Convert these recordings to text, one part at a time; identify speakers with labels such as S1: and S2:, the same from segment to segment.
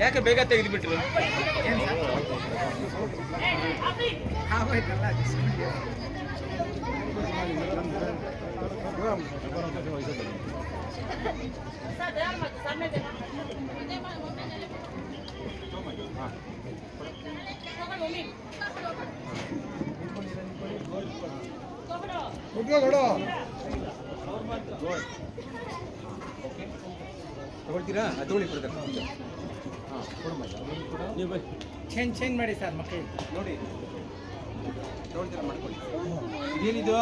S1: ಯಾಕೆ ಬೇಗ ತೆಗೆದುಬಿಟ್ರು? ತಗೊಳ್ತೀರಾ? ತಗೊಳ್ಳಿ ಕೊಡ್ತಾರೆ. ನೀವು ಚೇಂಜ್ ಮಾಡಿ ಸರ್ ಮಕ್ಕಳು ನೋಡಿ ತಗೊಳ್ತೀರಾ ಮಾಡ್ಕೊಳ್ಳಿ. ಇದೇನಿದು?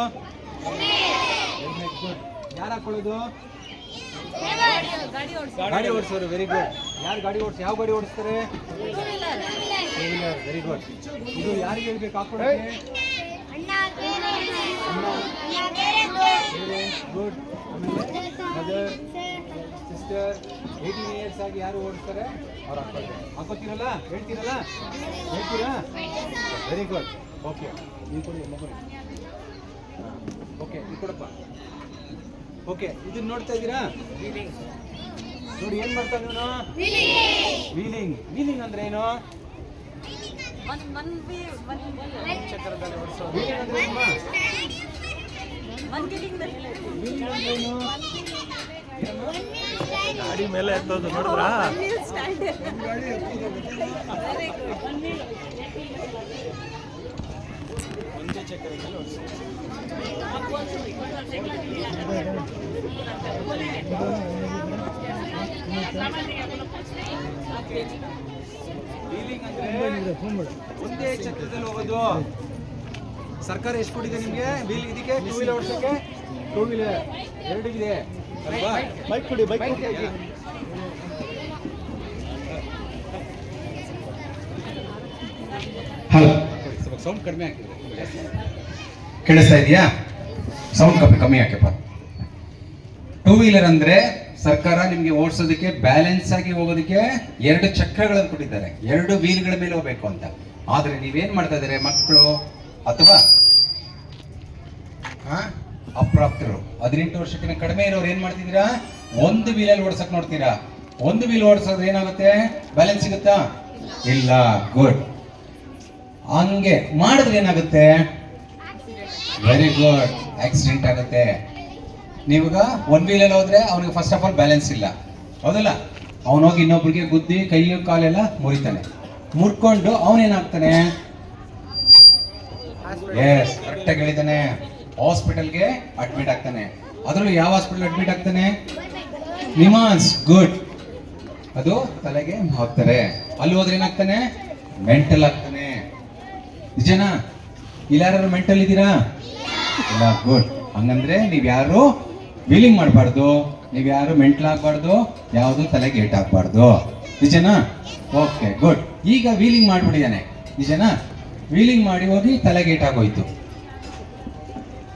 S1: ಯಾರು ಹಾಕೊಳ್ಳೋದು? ಗಾಡಿ ಓಡಿಸೋರು. Very good. ಯಾರು ಗಾಡಿ ಓಡಿಸ್ ಯಾವ ಗಾಡಿ ಓಡಿಸ್ತಾರೆ? Very good. ಇದು ಯಾರಿಗೆ ಹೇಳ್ಬೇಕು ಹಾಕೊಳ್ಳೋಕೆ? ಗುಡ್. ಆಮೇಲೆ ಮದರ್ ಸಿಸ್ಟರ್ 18 ಇಯರ್ಸ್ ಆಗಿ ಯಾರು ಓಡಿಸ್ತಾರೆ ಅವ್ರು ಹಾಕೊಳ್ತಾರೆ. ಹಾಕೋತೀರಲ್ಲ? ಹೇಳ್ತೀರಾ? Very good. ಓಕೆ, ನೀವು ಕೊಡಿ ಮೊಬೈಲ್. ಓಕೆ, ನೀವು ಕೊಡಪ್ಪ. ಓಕೆ, ಇದನ್ನ ನೋಡ್ತಾ ಇದ್ದೀರಾ? ನೋಡಿ ಏನ್ ಮಾಡ್ತಾನೆ ಇವನು? ವೀಲಿಂಗ್ ಅಂದ್ರೆ ಏನು? ಚಕ್ರದಲ್ಲಿ ಓಡಿಸೋದು. ವೀಲಿಂಗ್ ಅಂದ್ರೆ ಏನು? ಗಾಡಿ ಮೇಲೆ ಎತ್ತೋದು ನೋಡಿದ್ರ? ಒಂದೇ ಚಕ್ರದಲ್ಲಿ ಓಡಿಸೋದು. ವೀಲಿಂಗ್ ಅಂದ್ರೆ ಒಂದೇ ಚಕ್ರದಲ್ಲಿ ಹೋಗೋದು. ಸರ್ಕಾರ ಎಷ್ಟು ಕೊಟ್ಟಿದೆ ನಿಮಗೆ ವೀಲ್? ಇದಕ್ಕೆ 2 ವೀಲರ್ ಓಡಿಸೋಕೆ 2 ವೀಲರ್ 2 ಇದೆ ಅಲ್ವಾ? ಬೈಕ್ ಕೊಡಿ. ಹಲೋ, ಸೌಂಡ್ ಕಡಿಮೆ ಹಾಕಿದ್ರೆ ಕೇಳಿಸ್ತಾ ಇದೆಯಾ? ಸೌಂಡ್ ಕಮ್ಮಿ ಹಾಕಪ್ಪ. 2 ವೀಲರ್ ಅಂದ್ರೆ ಸರ್ಕಾರ ನಿಮ್ಗೆ ಓಡಿಸೋದಕ್ಕೆ ಬ್ಯಾಲೆನ್ಸ್ ಆಗಿ ಹೋಗೋದಕ್ಕೆ 2 ಚಕ್ರಗಳನ್ನು ಕೊಟ್ಟಿದ್ದಾರೆ. 2 ವೀಲ್ಗಳ ಮೇಲೆ ಹೋಗ್ಬೇಕು ಅಂತ. ಆದ್ರೆ ನೀವೇನ್ ಮಾಡ್ತಾ ಇದ್ದಾರೆ ಮಕ್ಕಳು ಅಥವಾ ಅಪ್ರಾಪ್ತರು 18 ವರ್ಷಕ್ಕಿಂತ ಕಡಿಮೆ ಇರೋರು ಏನ್ ಮಾಡ್ತಿದ್ದೀರಾ? 1 ವೀಲಲ್ಲಿ ಓಡಿಸಕ್ ನೋಡ್ತೀರಾ. 1 ವೀಲ್ ಓಡಿಸೋದ್ರೆ ಏನಾಗುತ್ತೆ? ಬ್ಯಾಲೆನ್ಸ್ ಸಿಗುತ್ತಾ? ಇಲ್ಲ. ಗುಡ್. ಹಂಗೆ ಮಾಡಿದ್ರೆ ಏನಾಗುತ್ತೆ? Very good. ಆಕ್ಸಿಡೆಂಟ್ ಆಗುತ್ತೆ. ನೀವಾಗ 1 ವೀಲಲ್ಲಿ ಹೋದ್ರೆ ಅವನಿಗೆ ಫಸ್ಟ್ ಆಫ್ ಆಲ್ ಬ್ಯಾಲೆನ್ಸ್ ಇಲ್ಲ, ಹೌದಲ್ಲ? ಅವನೋಗಿ ಇನ್ನೊಬ್ರಿಗೆ ಗುದ್ದಿ ಕೈ ಕಾಲೆಲ್ಲ ಮುರಿತಾನೆ. ಮುರ್ಕೊಂಡು ಅವನೇನಾಗ್ತಾನೆ? ಎಸ್, ಕರೆಕ್ಟಾಗಿ ಹೇಳಿದ್ದಾನೆ. ಹಾಸ್ಪಿಟಲ್ಗೆ ಅಡ್ಮಿಟ್ ಆಗ್ತಾನೆ. ಅದರಲ್ಲೂ ಯಾವ ಹಾಸ್ಪಿಟಲ್ ಅಡ್ಮಿಟ್ ಆಗ್ತಾನೆ? ನಿಮಾನ್ಸ್. ಗುಡ್. ಅದು ತಲೆಗೆ ಹಾಕ್ತಾರೆ. ಅಲ್ಲಿ ಹೋದ್ರೆ ಏನಾಗ್ತಾನೆ? ಮೆಂಟಲ್ ಆಗ್ತಾನೆ. ನಿಜನಾ? ಇಲ್ಲಿ ಯಾರು ಮೆಂಟಲ್ ಇದ್ದೀರಾ? ಇಲ್ಲ. ಗುಡ್. ಹಂಗಂದ್ರೆ ನೀವ್ಯಾರು ವೀಲಿಂಗ್ ಮಾಡಬಾರ್ದು, ನೀವ್ಯಾರು ಮೆಂಟಲ್ ಆಗಬಾರ್ದು, ಯಾವುದು ತಲೆಗೆ ಏಟ್ ಹಾಕ್ಬಾರ್ದು. ನಿಜನಾ? Okay, good. ಈಗ ವೀಲಿಂಗ್ ಮಾಡ್ಬಿಟ್ಟಿದ್ದಾನೆ. ನಿಜನಾ? ವೀಲಿಂಗ್ ಮಾಡಿ ಹೋಗಿ ತಲೆಗೆ ಏಟ್ ಆಗೋಯ್ತು.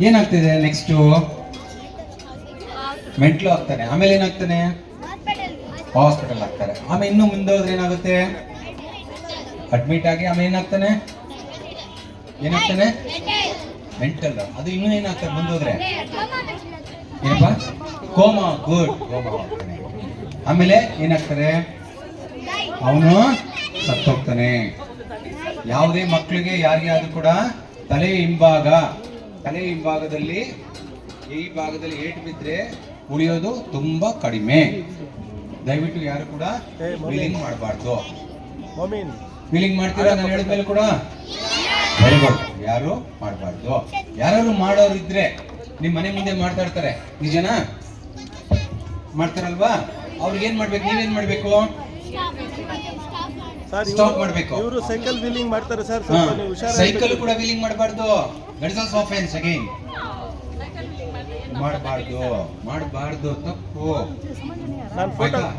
S1: ಏನಾಗ್ತಿದೆ ನೆಕ್ಸ್ಟು? ಮೆಂಟ್ಲು ಆಗ್ತಾನೆ. ಆಮೇಲೆ ಏನಾಗ್ತಾನೆ? ಹಾಸ್ಪಿಟಲ್ ಆಗ್ತಾರೆ. ಆಮೇಲೆ ಇನ್ನು ಮುಂದೆ ಹೋದ್ರೆ ಏನಾಗುತ್ತೆ? ಅಡ್ಮಿಟ್ ಆಗಿ ಆಮೇಲೆ ಏನಾಗ್ತಾನೆ? ಮೆಂಟಲ್. ಅದು ಇನ್ನೂ ಏನಾಗ್ತಾರೆ ಮುಂದೆ ಹೋದ್ರೆ? ಏನಪ್ಪ? ಕೋಮಾ. ಗುಡ್. ಕೋಮಾ ಆಗ್ತಾನೆ. ಆಮೇಲೆ ಏನಾಗ್ತಾರೆ? ಅವನು ಸತ್ತೋಗ್ತಾನೆ. ಯಾವುದೇ ಮಕ್ಕಳಿಗೆ ಯಾರಿಗೆ ಆದ್ರೂ ಕೂಡ ತಲೆ ಹಿಂಭಾಗದಲ್ಲಿ ಈ ಭಾಗದಲ್ಲಿ ಏಟು ಬಿದ್ರೆ ಉಳಿಯೋದು ತುಂಬಾ ಕಡಿಮೆ. ದಯವಿಟ್ಟು ಯಾರು ಕೂಡ ವೀಲಿಂಗ್ ಮಾಡಬಾರ್ದು. ವೀಲಿಂಗ್ ಮಾಡ್ತೀರಾ ನಾನು ಹೇಳಿದ ಮೇಲೆ ಕೂಡ? Very good. ಯಾರು ಮಾಡಬಾರ್ದು. ಯಾರು ಮಾಡೋರು ಇದ್ರೆ ನಿಮ್ ಮನೆ ಮುಂದೆ ಮಾಡ್ತಾ ಇರ್ತಾರೆ, ನಿಜನಾ? ಮಾಡ್ತಾರಲ್ವಾ? ಅವ್ರಿಗೆ ಏನ್ ಮಾಡ್ಬೇಕು? ನೀವೇನ್ ಮಾಡ್ಬೇಕು? ಸ್ಟಾಪ್ ಮಾಡ್ಬೇಕು.
S2: ಇವರು ಸೈಕಲ್ ವೀಲಿಂಗ್ ಮಾಡ್ತಾರೆ ಸರ್.
S1: ಸೈಕಲ್ ಕೂಡ ವೀಲಿಂಗ್ ಮಾಡಬಾರ್ದು. That is also offence again. ಮಾಡಬಾರ್ದು, ತಪ್ಪು.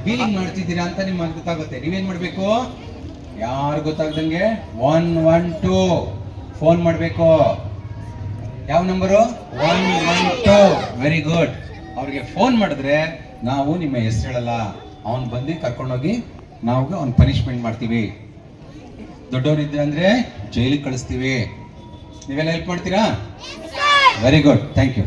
S1: ವೀಲಿಂಗ್ ಮಾಡ್ತಿದ್ದೀರಾ ಅಂತ ನಿಮ್ಗೆ ಗೊತ್ತಾಗುತ್ತೆ. ನೀವೇನ್ ಮಾಡ್ಬೇಕು? ಯಾರು ಗೊತ್ತಾಗ್ದಂಗೆ 112 ಫೋನ್ ಮಾಡ್ಬೇಕು. ಯಾವ ನಂಬರು? 112. Very good. ಅವ್ರಿಗೆ ಫೋನ್ ಮಾಡಿದ್ರೆ ನಾವು ನಿಮ್ಮ ಹೆಸರು ಹೇಳಲ್ಲ, ಅವನ್ ಬಂದು ಕರ್ಕೊಂಡೋಗಿ ನಾವು ಅವ್ನ ಪನಿಷ್ಮೆಂಟ್ ಮಾಡ್ತೀವಿ. ದೊಡ್ಡವರಿದ್ರೆ ಅಂದ್ರೆ ಜೈಲಿಗೆ ಕಳಿಸ್ತೀವಿ. ನೀವೆಲ್ಲ ಹೆಲ್ಪ್ ಮಾಡ್ತೀರಾ? Very good. Thank you.